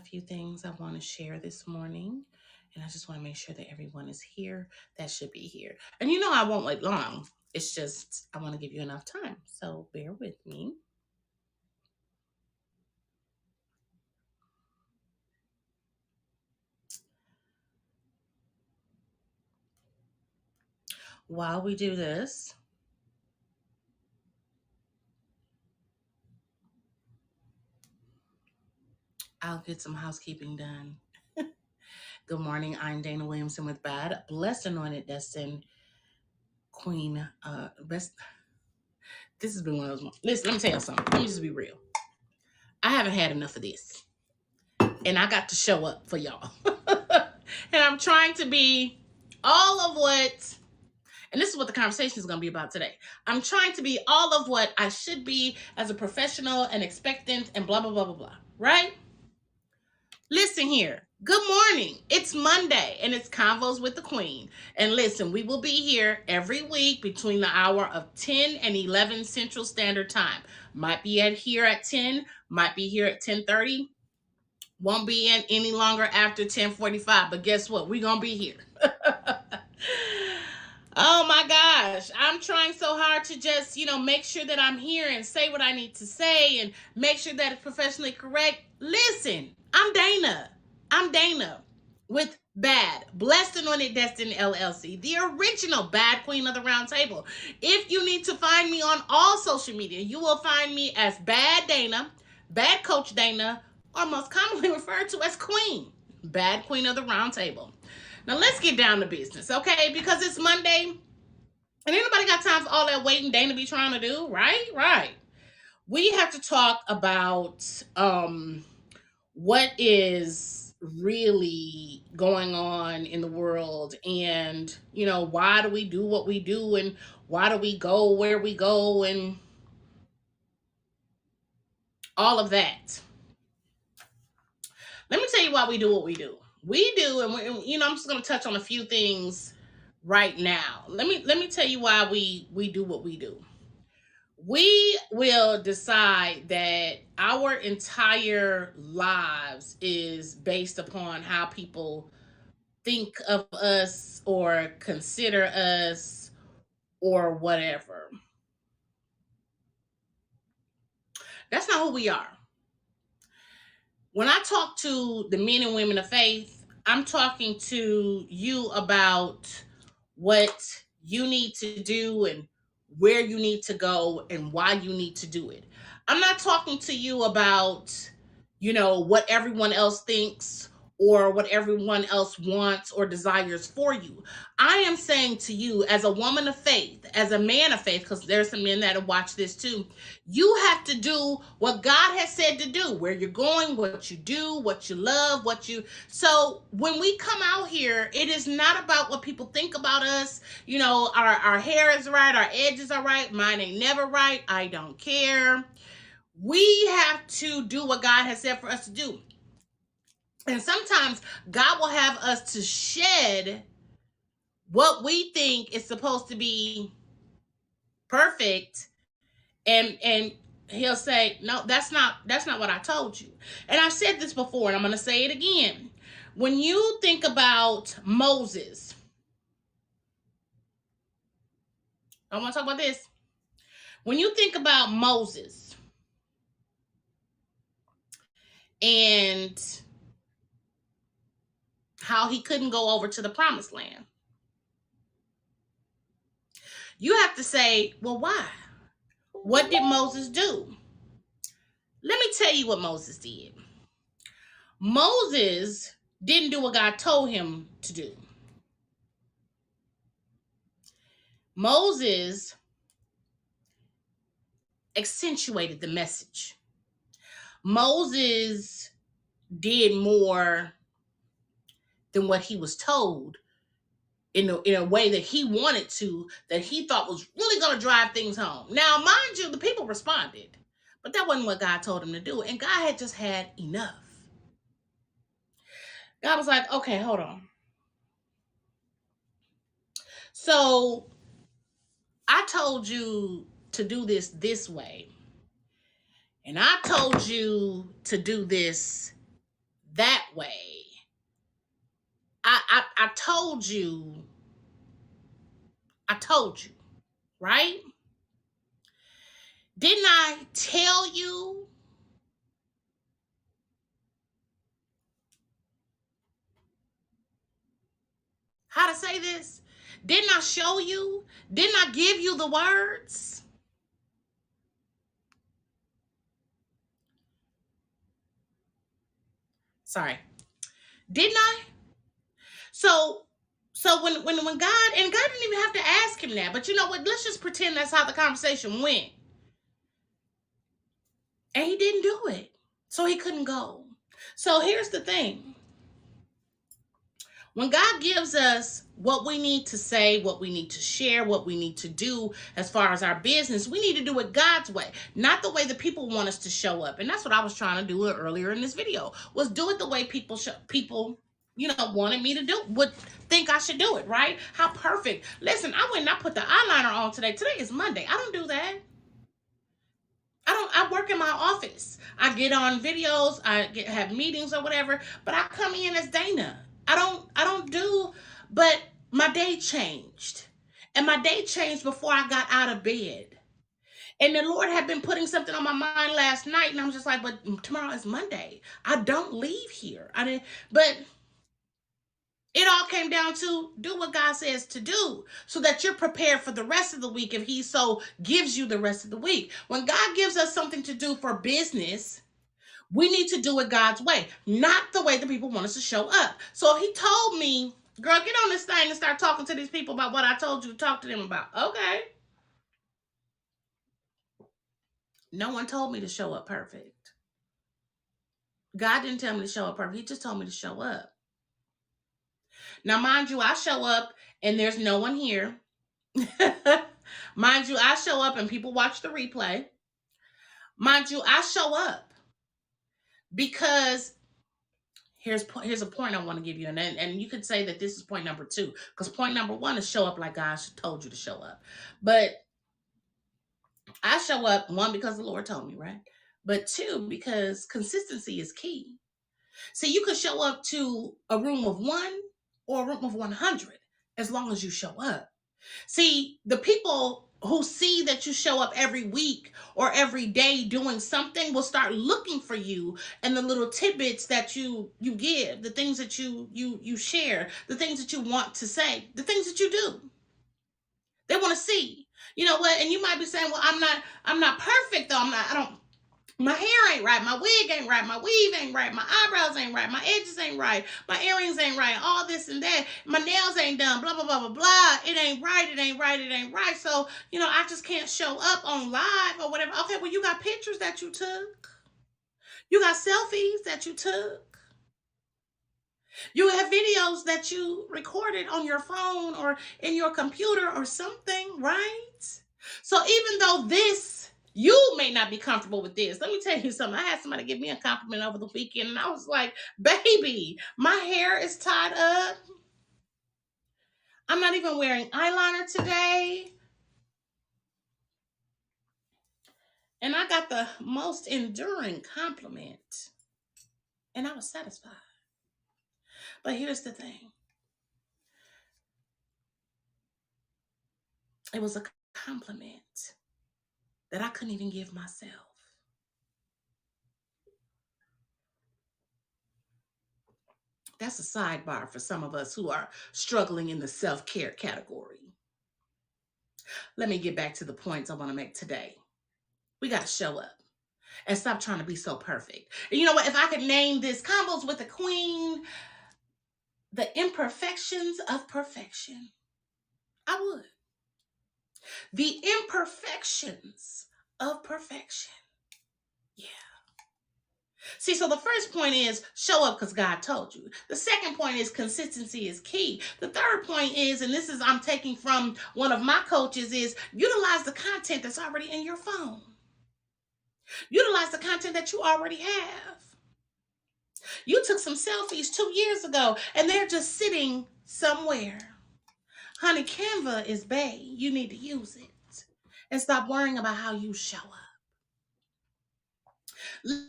few things I want to share this morning, and I just want to make sure that everyone is here that should be here. And I won't wait long. It's just I want to give you enough time. So bear with me. While we do this, I'll get some housekeeping done. Good morning. I'm Dana Williamson with B.A.D. Blessed Anointed Destined Queen. Best. This has been one of those. Listen, let me tell you something. Let me just be real. I haven't had enough of this, and I got to show up for y'all. And I'm trying to be all of what, and this is what the conversation is going to be about today. I'm trying to be all of what I should be as a professional and expectant and blah, blah, blah, blah, blah. Right? Listen here. Good morning. It's Monday and it's Convos with the Queen. And listen, we will be here every week between the hour of 10 and 11 Central Standard Time. Might be here at 10, might be here at 10:30. Won't be in any longer after 10:45. But guess what? We're going to be here. Oh my gosh. I'm trying so hard to just, make sure that I'm here and say what I need to say and make sure that it's professionally correct. Listen, I'm Dana with B.A.D. Blessed Anointed Destiny LLC, the original B.A.D Queen of the Round Table. If you need to find me on all social media, you will find me as B.A.D Dana, B.A.D Coach Dana, or most commonly referred to as Queen, B.A.D Queen of the Round Table. Now let's get down to business, okay? Because it's Monday, and ain't nobody got time for all that waiting Dana be trying to do, right? Right. We have to talk about what is really going on in the world, and why do we do what we do, and why do we go where we go, and all of that. Let me tell you why we do what we do. We do, and I'm just going to touch on a few things right now. Let me tell you why we do what we do. We will decide that our entire lives is based upon how people think of us or consider us or whatever. That's not who we are. When I talk to the men and women of faith, I'm talking to you about what you need to do and where you need to go and why you need to do it. I'm not talking to you about, what everyone else thinks or what everyone else wants or desires for you. I am saying to you, as a woman of faith, as a man of faith, because there's some men that watch this too, you have to do what God has said to do, where you're going, what you do, what you love, so when we come out here, it is not about what people think about us. Our hair is right, our edges are right, mine ain't never right, I don't care. We have to do what God has said for us to do. And sometimes God will have us to shed what we think is supposed to be perfect, and he'll say, no, that's not what I told you. And I've said this before, and I'm going to say it again. When you think about Moses, I want to talk about this. When you think about Moses and how he couldn't go over to the promised land, you have to say, well, why? What did Moses do? Let me tell you what Moses did. Moses didn't do what God told him to do. Moses accentuated the message. Moses did more than what he was told in a way that he wanted to, that he thought was really going to drive things home. Now, mind you, the people responded, but that wasn't what God told him to do. And God had just had enough. God was like, okay, hold on. So I told you to do this way. And I told you to do this that way. I told you, right? Didn't I tell you how to say this? Didn't I show you? Didn't I give you the words? Sorry. Didn't I? So when God, and God didn't even have to ask him that, but you know what? Let's just pretend that's how the conversation went. And he didn't do it. So he couldn't go. So here's the thing. When God gives us what we need to say, what we need to share, what we need to do as far as our business, we need to do it God's way, not the way the people want us to show up. And that's what I was trying to do earlier in this video, was do it the way people wanted me to do, would think I should do it, right? How perfect. Listen, I went and I put the eyeliner on today. Today is Monday. I don't do that. I work in my office. I get on videos, have meetings or whatever, but I come in as Dana. I don't do, but my day changed. And my day changed before I got out of bed. And the Lord had been putting something on my mind last night, and I was just like, but tomorrow is Monday. I don't leave here. I didn't, but it all came down to do what God says to do so that you're prepared for the rest of the week if he so gives you the rest of the week. When God gives us something to do for business, we need to do it God's way, not the way the people want us to show up. So he told me, girl, get on this thing and start talking to these people about what I told you to talk to them about. Okay. No one told me to show up perfect. God didn't tell me to show up perfect. He just told me to show up. Now, mind you, I show up and there's no one here. Mind you, I show up and people watch the replay. Mind you, I show up because here's a point I want to give you, and you could say that this is point number 2, because point number 1 is show up like God told you to show up. But I show up, 1, because the Lord told me, right? But 2, because consistency is key. See, you could show up to a room of 1 or a room of 100 as long as you show up. See, the people who see that you show up every week or every day doing something will start looking for you, and the little tidbits that you give, the things that you share, the things that you want to say, the things that you do. They want to see. You know what? And you might be saying, "Well, I'm not perfect though. I don't my hair ain't right, my wig ain't right, my weave ain't right, my eyebrows ain't right, my edges ain't right, my earrings ain't right, all this and that, my nails ain't done, blah, blah, blah, blah, blah. It ain't right, it ain't right, it ain't right. So, I just can't show up on live or whatever. Okay, well, you got pictures that you took. You got selfies that you took. You have videos that you recorded on your phone or in your computer or something, right? So even though you may not be comfortable with this, let me tell you something. I had somebody give me a compliment over the weekend, and I was like, baby, my hair is tied up. I'm not even wearing eyeliner today. And I got the most enduring compliment, and I was satisfied. But here's the thing. It was a compliment that I couldn't even give myself. That's a sidebar for some of us who are struggling in the self-care category. Let me get back to the points I want to make today. We got to show up and stop trying to be so perfect. And you know what? If I could name this Convos with the Queen, the imperfections of perfection, I would. The imperfections of perfection. Yeah. See, so the first point is show up because God told you. The second point is consistency is key. The third point is, and this is I'm taking from one of my coaches, is utilize the content that's already in your phone. Utilize the content that you already have. You took some selfies 2 years ago and they're just sitting somewhere. Honey, Canva is B.A.D. You need to use it and stop worrying about how you show up.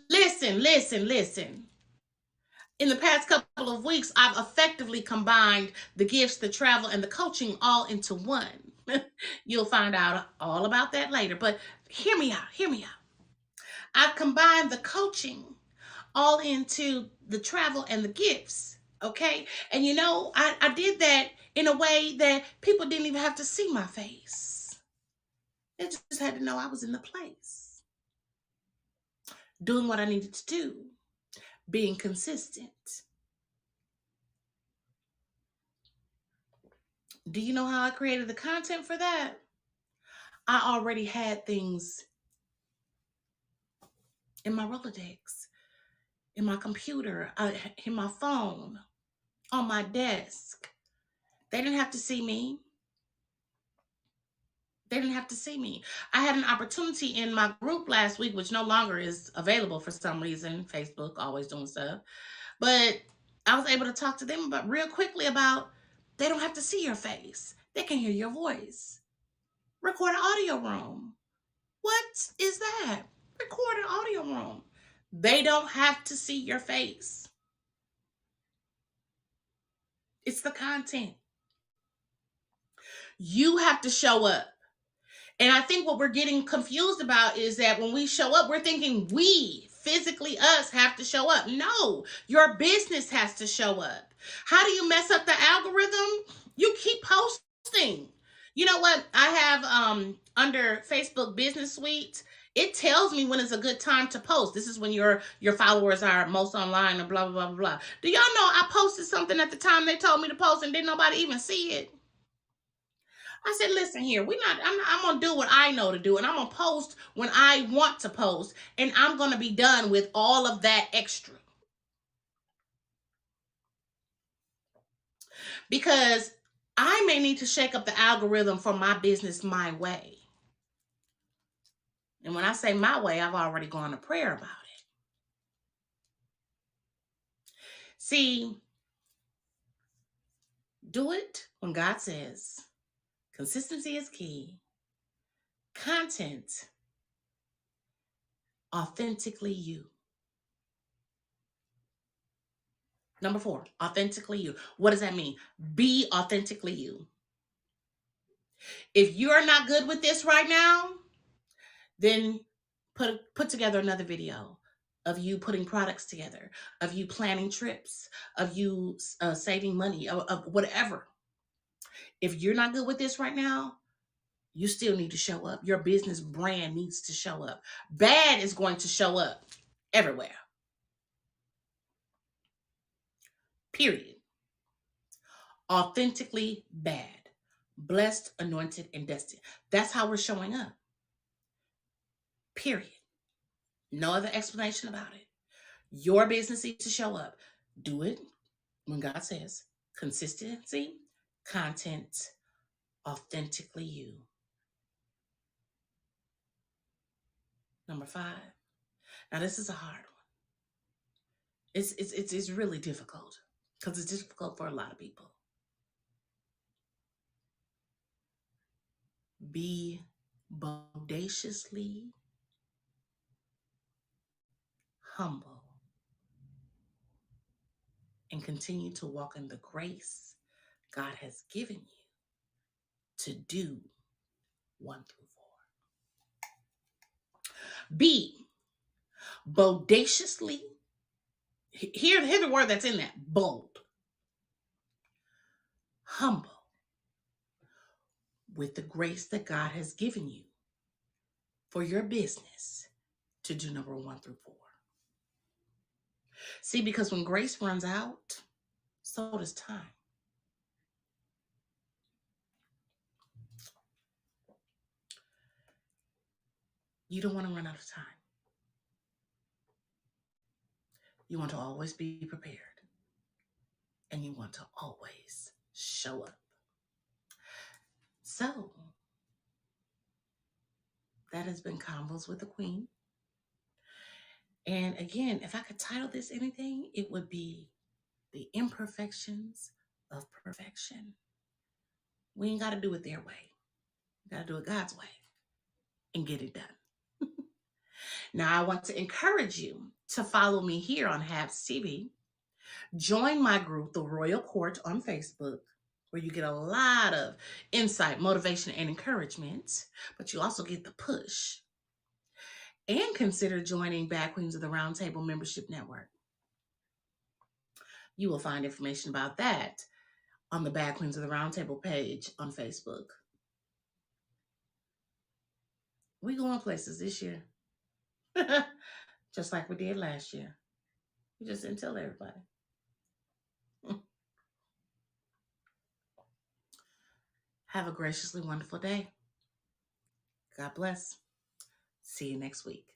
Listen. In the past couple of weeks, I've effectively combined the gifts, the travel, and the coaching all into one. You'll find out all about that later. But hear me out. Hear me out. I've combined the coaching all into the travel and the gifts. Okay. And I did that in a way that people didn't even have to see my face. They just had to know I was in the place, doing what I needed to do, being consistent. Do you know how I created the content for that? I already had things in my Rolodex, in my computer, in my phone, on my desk. They didn't have to see me. They didn't have to see me. I had an opportunity in my group last week, which no longer is available for some reason. Facebook always doing stuff. But I was able to talk to them about real quickly about they don't have to see your face. They can hear your voice. Record an audio room. What is that? Record an audio room. They don't have to see your face. It's the content. You have to show up. And I think what we're getting confused about is that when we show up, we're thinking we, physically us, have to show up. No, your business has to show up. How do you mess up the algorithm? You keep posting. You know what? I have under Facebook Business Suite, it tells me when it's a good time to post. This is when your followers are most online and blah, blah, blah, blah. Do y'all know I posted something at the time they told me to post and didn't nobody even see it? I said, listen here, I'm gonna do what I know to do, and I'm gonna post when I want to post, and I'm gonna be done with all of that extra. Because I may need to shake up the algorithm for my business my way. And when I say my way, I've already gone to prayer about it. See, do it when God says consistency is key. Content, authentically you. Number 4, authentically you. What does that mean? Be authentically you. If you're not good with this right now, then put together another video of you putting products together, of you planning trips, of you saving money, of whatever. If you're not good with this right now, you still need to show up. Your business brand needs to show up. B.A.D is going to show up everywhere. Period. Authentically B.A.D. Blessed, anointed, and destined. That's how we're showing up. Period. No other explanation about it. Your business needs to show up. Do it when God says consistency, content, authentically you. Number 5. Now this is a hard one. It's really difficult because it's difficult for a lot of people. Be bodaciously humble and continue to walk in the grace God has given you to do 1 through 4. Be bodaciously, hear the word that's in that, bold, humble, with the grace that God has given you for your business to do number 1 through 4. See, because when grace runs out, so does time. You don't want to run out of time. You want to always be prepared. And you want to always show up. So, that has been Convos with the Queen. And again, if I could title this anything, it would be The Imperfections of Perfection. We ain't got to do it their way. We got to do it God's way and get it done. Now, I want to encourage you to follow me here on Habs TV. Join my group, The Royal Court, on Facebook, where you get a lot of insight, motivation, and encouragement, but you also get the push. And consider joining Bad Queens of the Roundtable Membership Network. You will find information about that on the Bad Queens of the Roundtable page on Facebook. We going places this year, just like we did last year. We just didn't tell everybody. Have a graciously wonderful day. God bless. See you next week.